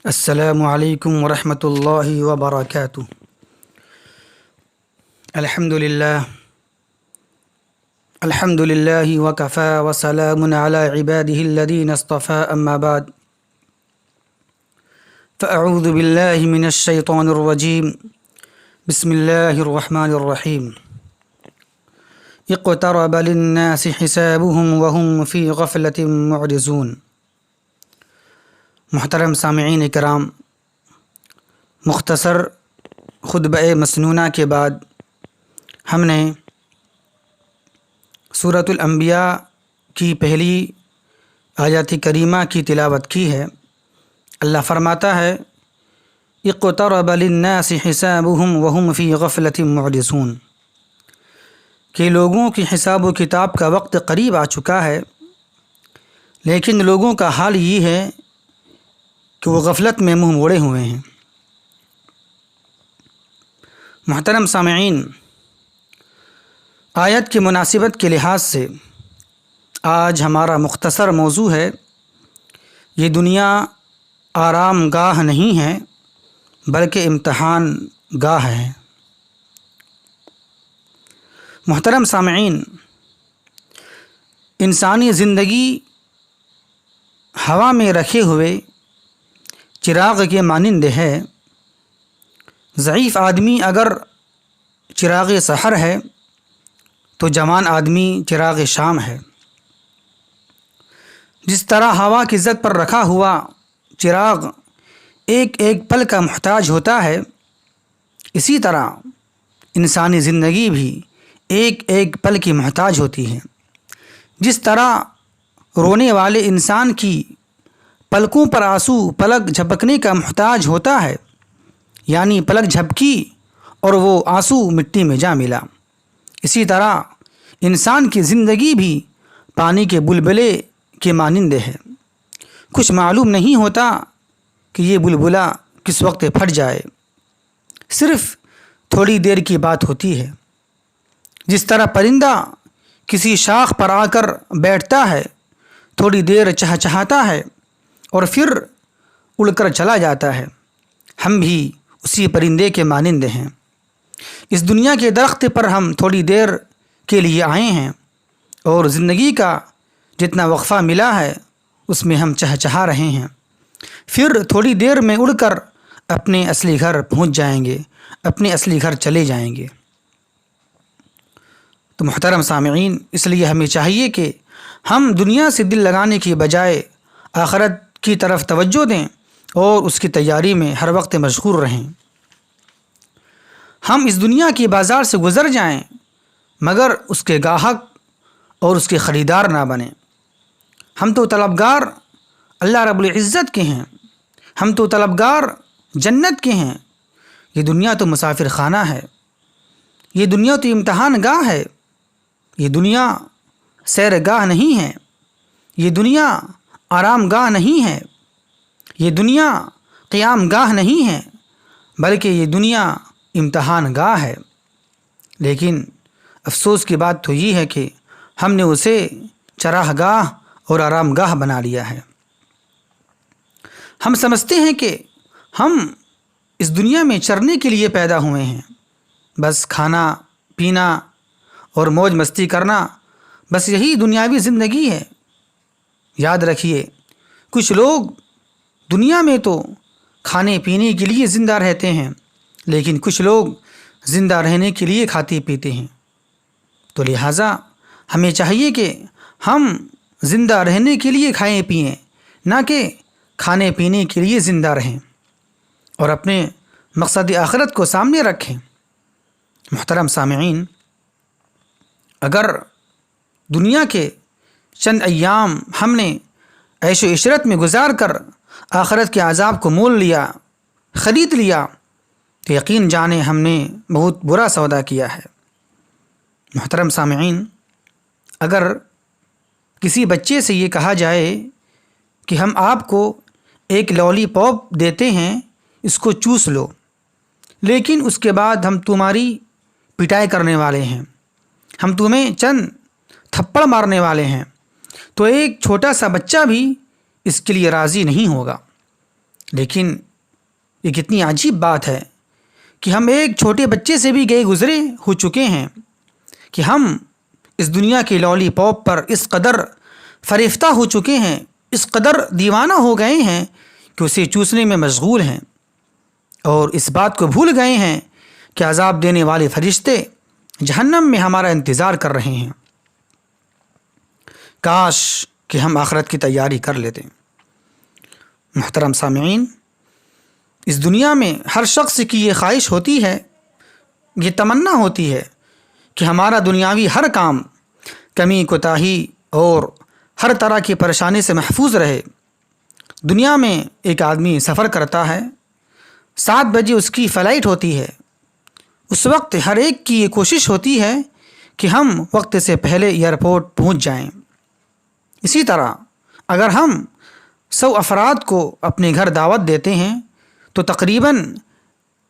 السلام علیکم ورحمۃ اللہ وبرکاتہ۔ الحمد للہ وکفی وسلام علی عباده الذین اصطفى اما بعد فاعوذ باللہ من الشیطان الرجیم بسم اللہ الرحمن الرحیم۔ اقترب للناس حسابهم وهم فی غفلة معرضون۔ محترم سامعین کرام، مختصر خطبہ مسنونہ کے بعد ہم نے سورۃ الانبیاء کی پہلی آیات کریمہ کی تلاوت کی ہے۔ اللہ فرماتا ہے اقترب للناس حسابهم وهم فی غفلة معرضون، کہ لوگوں کی حساب و کتاب کا وقت قریب آ چکا ہے، لیکن لوگوں کا حال یہ ہے کہ وہ غفلت میں منہ موڑے ہوئے ہیں۔ محترم سامعین، آیت کی مناسبت کے لحاظ سے آج ہمارا مختصر موضوع ہے، یہ دنیا آرام گاہ نہیں ہے بلکہ امتحان گاہ ہے۔ محترم سامعین، انسانی زندگی ہوا میں رکھے ہوئے چراغ کے مانند ہے۔ ضعیف آدمی اگر چراغ سحر ہے تو جوان آدمی چراغ شام ہے۔ جس طرح ہوا کی زد پر رکھا ہوا چراغ ایک ایک پل کا محتاج ہوتا ہے، اسی طرح انسانی زندگی بھی ایک ایک پل کی محتاج ہوتی ہے۔ جس طرح رونے والے انسان کی پلکوں پر آنسو پلک جھپکنے کا محتاج ہوتا ہے، یعنی پلک جھپکی اور وہ آنسو مٹی میں جا ملا، اسی طرح انسان کی زندگی بھی پانی کے بلبلے کے مانند ہے۔ کچھ معلوم نہیں ہوتا کہ یہ بلبلا کس وقت پھٹ جائے، صرف تھوڑی دیر کی بات ہوتی ہے۔ جس طرح پرندہ کسی شاخ پر آ کر بیٹھتا ہے، تھوڑی دیر چہچہاتا ہے اور پھر اڑ کر چلا جاتا ہے، ہم بھی اسی پرندے کے مانند ہیں۔ اس دنیا کے درخت پر ہم تھوڑی دیر کے لیے آئے ہیں اور زندگی کا جتنا وقفہ ملا ہے اس میں ہم چہچہا رہے ہیں، پھر تھوڑی دیر میں اڑ کر اپنے اصلی گھر پہنچ جائیں گے، اپنے اصلی گھر چلے جائیں گے۔ تو محترم سامعین، اس لیے ہمیں چاہیے کہ ہم دنیا سے دل لگانے کی بجائے آخرت کی طرف توجہ دیں اور اس کی تیاری میں ہر وقت مشغول رہیں۔ ہم اس دنیا کی بازار سے گزر جائیں مگر اس کے گاہک اور اس کے خریدار نہ بنیں۔ ہم تو طلبگار اللہ رب العزت کے ہیں، ہم تو طلبگار جنت کے ہیں۔ یہ دنیا تو مسافر خانہ ہے، یہ دنیا تو امتحان گاہ ہے، یہ دنیا سیر گاہ نہیں ہے، یہ دنیا آرام گاہ نہیں ہے، یہ دنیا قیام گاہ نہیں ہے، بلکہ یہ دنیا امتحان گاہ ہے۔ لیکن افسوس کی بات تو یہ ہے کہ ہم نے اسے چراہ گاہ اور آرام گاہ بنا لیا ہے۔ ہم سمجھتے ہیں کہ ہم اس دنیا میں چرنے کے لیے پیدا ہوئے ہیں، بس کھانا پینا اور موج مستی کرنا، بس یہی دنیاوی زندگی ہے۔ یاد رکھیے، کچھ لوگ دنیا میں تو کھانے پینے کے لیے زندہ رہتے ہیں، لیکن کچھ لوگ زندہ رہنے کے لیے کھاتے پیتے ہیں۔ تو لہٰذا ہمیں چاہیے کہ ہم زندہ رہنے کے لیے کھائیں پئیں، نہ کہ کھانے پینے کے لیے زندہ رہیں، اور اپنے مقصد آخرت کو سامنے رکھیں۔ محترم سامعین، اگر دنیا کے چند ایام ہم نے عیش و عشرت میں گزار کر آخرت کے عذاب کو مول لیا، خرید لیا، تو یقین جانیں ہم نے بہت برا سودا کیا ہے۔ محترم سامعین، اگر کسی بچے سے یہ کہا جائے کہ ہم آپ کو ایک لالی پاپ دیتے ہیں، اس کو چوس لو، لیکن اس کے بعد ہم تمہاری پٹائی کرنے والے ہیں، ہم تمہیں چند تھپڑ مارنے والے ہیں، تو ایک چھوٹا سا بچہ بھی اس کے لیے راضی نہیں ہوگا۔ لیکن یہ کتنی عجیب بات ہے کہ ہم ایک چھوٹے بچے سے بھی گئے گزرے ہو چکے ہیں کہ ہم اس دنیا کے لالی پاپ پر اس قدر فریفتہ ہو چکے ہیں، اس قدر دیوانہ ہو گئے ہیں کہ اسے چوسنے میں مشغول ہیں، اور اس بات کو بھول گئے ہیں کہ عذاب دینے والے فرشتے جہنم میں ہمارا انتظار کر رہے ہیں۔ کاش کہ ہم آخرت کی تیاری کر لیتے۔ محترم سامعین، اس دنیا میں ہر شخص کی یہ خواہش ہوتی ہے، یہ تمنا ہوتی ہے کہ ہمارا دنیاوی ہر کام کمی کوتاہی اور ہر طرح کی پریشانی سے محفوظ رہے۔ دنیا میں ایک آدمی سفر کرتا ہے، 7 بجے اس کی فلائٹ ہوتی ہے۔ اس وقت ہر ایک کی یہ کوشش ہوتی ہے کہ ہم وقت سے پہلے ایئرپورٹ پہنچ جائیں۔ اسی طرح اگر ہم 100 افراد کو اپنے گھر دعوت دیتے ہیں تو تقریباً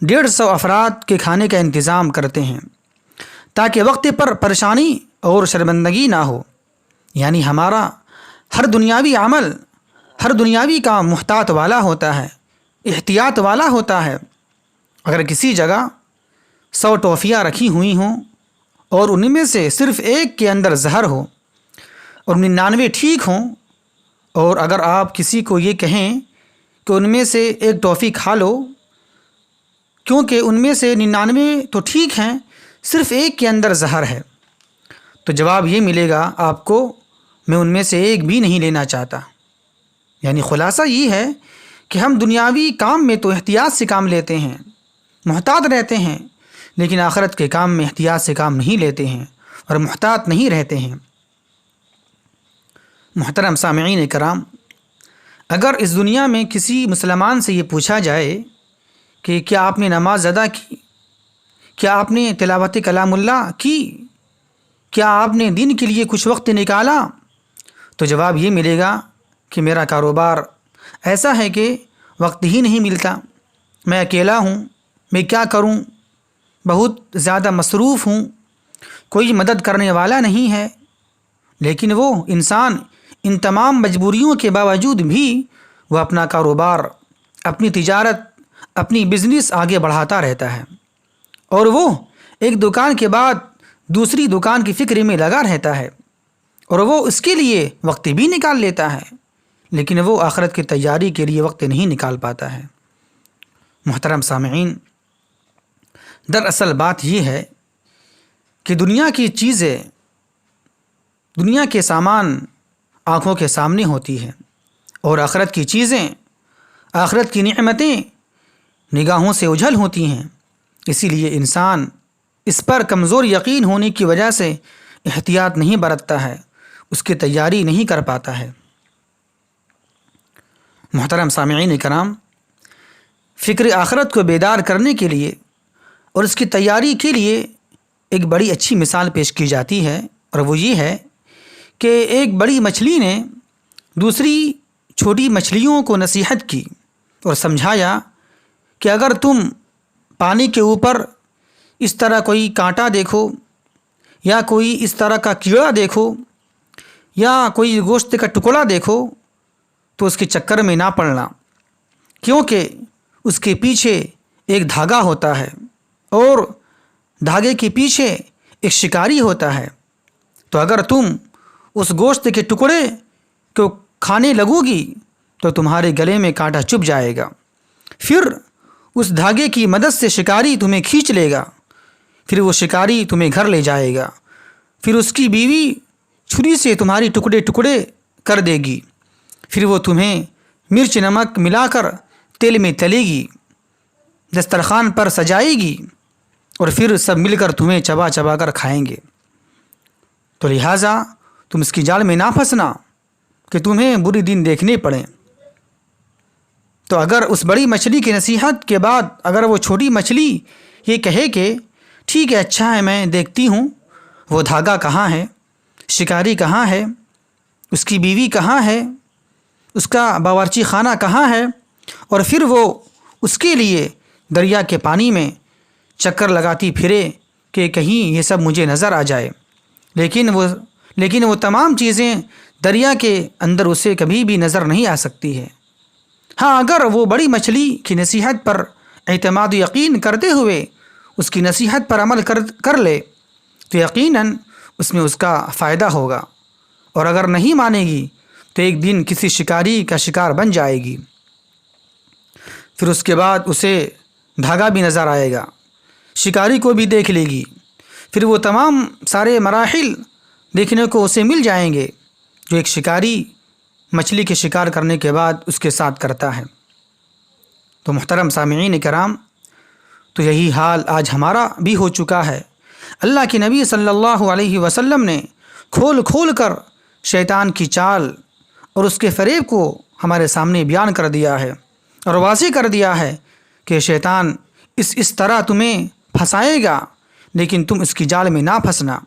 150 افراد کے کھانے کا انتظام کرتے ہیں تاکہ وقت پر پریشانی اور شرمندگی نہ ہو۔ یعنی ہمارا ہر دنیاوی عمل، ہر دنیاوی کام محتاط والا ہوتا ہے، احتیاط والا ہوتا ہے۔ اگر کسی جگہ 100 ٹافیاں رکھی ہوئی ہوں اور ان میں سے صرف ایک کے اندر زہر ہو اور 99 ٹھیک ہوں، اور اگر آپ کسی کو یہ کہیں کہ ان میں سے ایک ٹافی کھا لو کیونکہ ان میں سے 99 تو ٹھیک ہیں، صرف ایک کے اندر زہر ہے، تو جواب یہ ملے گا آپ کو، میں ان میں سے ایک بھی نہیں لینا چاہتا۔ یعنی خلاصہ یہ ہے کہ ہم دنیاوی کام میں تو احتیاط سے کام لیتے ہیں، محتاط رہتے ہیں، لیکن آخرت کے کام میں احتیاط سے کام نہیں لیتے ہیں اور محتاط نہیں رہتے ہیں۔ محترم سامعین کرام، اگر اس دنیا میں کسی مسلمان سے یہ پوچھا جائے کہ کیا آپ نے نماز ادا کی، کیا آپ نے تلاوت کلام اللہ کی، کیا آپ نے دین کے لیے کچھ وقت نکالا، تو جواب یہ ملے گا کہ میرا کاروبار ایسا ہے کہ وقت ہی نہیں ملتا، میں اکیلا ہوں، میں کیا کروں، بہت زیادہ مصروف ہوں، کوئی مدد کرنے والا نہیں ہے۔ لیکن وہ انسان ان تمام مجبوریوں کے باوجود بھی وہ اپنا کاروبار، اپنی تجارت، اپنی بزنس آگے بڑھاتا رہتا ہے، اور وہ ایک دکان کے بعد دوسری دکان کی فکر میں لگا رہتا ہے، اور وہ اس کے لیے وقت بھی نکال لیتا ہے، لیکن وہ آخرت کی تیاری کے لیے وقت نہیں نکال پاتا ہے۔ محترم سامعین، دراصل بات یہ ہے کہ دنیا کی چیزیں، دنیا کے سامان آنکھوں کے سامنے ہوتی ہے، اور آخرت کی چیزیں، آخرت کی نعمتیں نگاہوں سے اوجھل ہوتی ہیں۔ اسی لیے انسان اس پر کمزور یقین ہونے کی وجہ سے احتیاط نہیں برتتا ہے، اس کی تیاری نہیں کر پاتا ہے۔ محترم سامعین کرام، فکر آخرت کو بیدار کرنے کے لیے اور اس کی تیاری کے لیے ایک بڑی اچھی مثال پیش کی جاتی ہے، اور وہ یہ ہے کہ ایک بڑی مچھلی نے دوسری چھوٹی مچھلیوں کو نصیحت کی اور سمجھایا کہ اگر تم پانی کے اوپر اس طرح کوئی کانٹا دیکھو یا کوئی اس طرح کا کیڑا دیکھو یا کوئی گوشت کا ٹکڑا دیکھو تو اس کے چکر میں نہ پڑنا، کیونکہ اس کے پیچھے ایک دھاگا ہوتا ہے اور دھاگے کے پیچھے ایک شکاری ہوتا ہے۔ تو اگر تم اس گوشت کے ٹکڑے کو کھانے لگو گی تو تمہارے گلے میں کانٹا چبھ جائے گا، پھر اس دھاگے کی مدد سے شکاری تمہیں کھینچ لے گا، پھر وہ شکاری تمہیں گھر لے جائے گا، پھر اس کی بیوی چھری سے تمہاری ٹکڑے ٹکڑے کر دے گی، پھر وہ تمہیں مرچ نمک ملا کر تیل میں تلے گی، دسترخوان پر سجائے گی، اور پھر سب مل کر تمہیں چبا چبا کر کھائیں گے۔ تو لہٰذا تم اس کی جال میں نہ پھنسنا کہ تمہیں بری دن دیکھنے پڑیں۔ تو اگر اس بڑی مچھلی کی نصیحت کے بعد اگر وہ چھوٹی مچھلی یہ کہے کہ ٹھیک ہے، اچھا ہے، میں دیکھتی ہوں وہ دھاگا کہاں ہے، شکاری کہاں ہے، اس کی بیوی کہاں ہے، اس کا باورچی خانہ کہاں ہے، اور پھر وہ اس کے لیے دریا کے پانی میں چکر لگاتی پھرے کہ کہیں یہ سب مجھے نظر آ جائے، لیکن وہ تمام چیزیں دریا کے اندر اسے کبھی بھی نظر نہیں آ سکتی ہے۔ ہاں اگر وہ بڑی مچھلی کی نصیحت پر اعتماد و یقین کرتے ہوئے اس کی نصیحت پر عمل کر لے تو یقیناً اس میں اس کا فائدہ ہوگا، اور اگر نہیں مانے گی تو ایک دن کسی شکاری کا شکار بن جائے گی، پھر اس کے بعد اسے دھاگا بھی نظر آئے گا، شکاری کو بھی دیکھ لے گی، پھر وہ تمام سارے مراحل دیکھنے کو اسے مل جائیں گے جو ایک شکاری مچھلی کے شکار کرنے کے بعد اس کے ساتھ کرتا ہے۔ تو محترم سامعین کرام، تو یہی حال آج ہمارا بھی ہو چکا ہے۔ اللہ کے نبی صلی اللہ علیہ وسلم نے کھول کھول کر شیطان کی چال اور اس کے فریب کو ہمارے سامنے بیان کر دیا ہے اور واضح کر دیا ہے کہ شیطان اس طرح تمہیں پھنسائے گا، لیکن تم اس کی جال میں نہ پھنسنا۔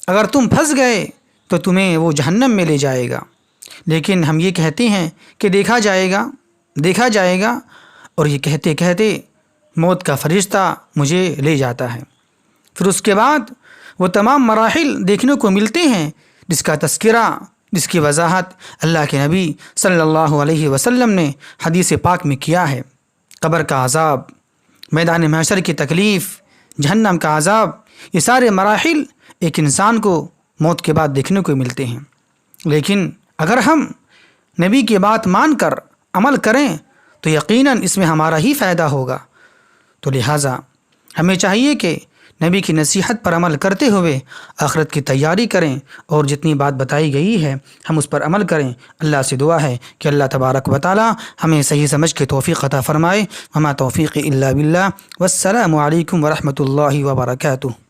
اگر تم پھنس گئے تو تمہیں وہ جہنم میں لے جائے گا، لیکن ہم یہ کہتے ہیں کہ دیکھا جائے گا، اور یہ کہتے کہتے موت کا فرشتہ مجھے لے جاتا ہے۔ پھر اس کے بعد وہ تمام مراحل دیکھنے کو ملتے ہیں جس کا تذکرہ، جس کی وضاحت اللہ کے نبی صلی اللہ علیہ وسلم نے حدیث پاک میں کیا ہے۔ قبر کا عذاب، میدان محشر کی تکلیف، جہنم کا عذاب، یہ سارے مراحل ایک انسان کو موت کے بعد دیکھنے کو ملتے ہیں، لیکن اگر ہم نبی کی بات مان کر عمل کریں تو یقیناً اس میں ہمارا ہی فائدہ ہوگا۔ تو لہٰذا ہمیں چاہیے کہ نبی کی نصیحت پر عمل کرتے ہوئے آخرت کی تیاری کریں، اور جتنی بات بتائی گئی ہے ہم اس پر عمل کریں۔ اللہ سے دعا ہے کہ اللہ تبارک و تعالی ہمیں صحیح سمجھ کے توفیق عطا فرمائے۔ وما توفیقی الا باللہ، والسلام علیکم ورحمۃ اللہ وبرکاتہ۔